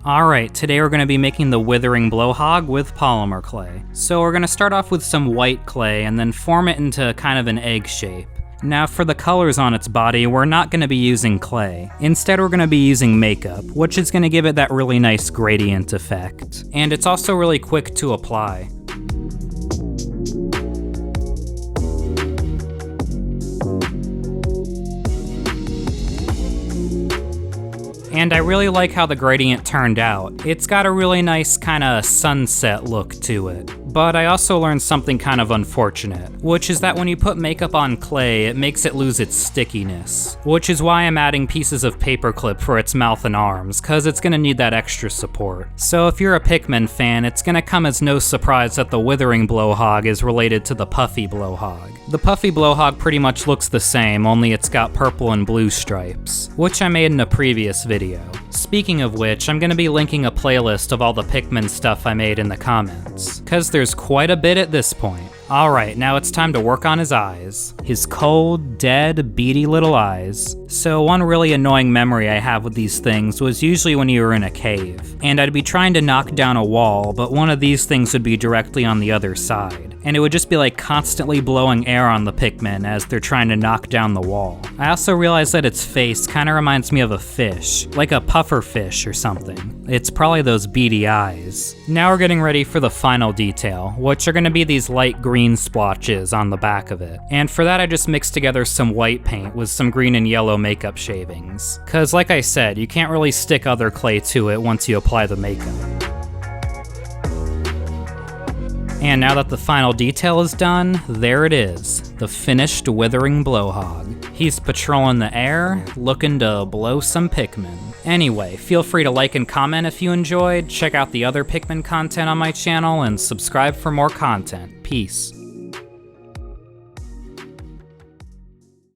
Alright, today we're going to be making the Withering Blowhog with polymer clay. So we're going to start off with some white clay and then form it into kind of an egg shape. Now for the colors on its body, we're not going to be using clay. Instead we're going to be using makeup, which is going to give it that really nice gradient effect. And it's also really quick to apply. And I really like how the gradient turned out. It's got a really nice kinda sunset look to it. But I also learned something kind of unfortunate, which is that when you put makeup on clay, it makes it lose its stickiness. Which is why I'm adding pieces of paperclip for its mouth and arms, cause it's gonna need that extra support. So if you're a Pikmin fan, it's gonna come as no surprise that the Withering Blowhog is related to the Puffy Blowhog. The Puffy Blowhog pretty much looks the same, only it's got purple and blue stripes, which I made in a previous video. Speaking of which, I'm gonna be linking a playlist of all the Pikmin stuff I made in the comments, cause there's quite a bit at this point. Alright, now it's time to work on his eyes. His cold, dead, beady little eyes. So one really annoying memory I have with these things was usually when you were in a cave, and I'd be trying to knock down a wall, but one of these things would be directly on the other side. And it would just be like constantly blowing air on the Pikmin as they're trying to knock down the wall. I also realized that its face kinda reminds me of a fish, like a puffer fish or something. It's probably those beady eyes. Now we're getting ready for the final detail, which are gonna be these light green splotches on the back of it. And for that I just mixed together some white paint with some green and yellow makeup shavings. Cause like I said, you can't really stick other clay to it once you apply the makeup. And now that the final detail is done, there it is, the finished Withering Blowhog. He's patrolling the air, looking to blow some Pikmin. Anyway, feel free to like and comment if you enjoyed, check out the other Pikmin content on my channel, and subscribe for more content. Peace.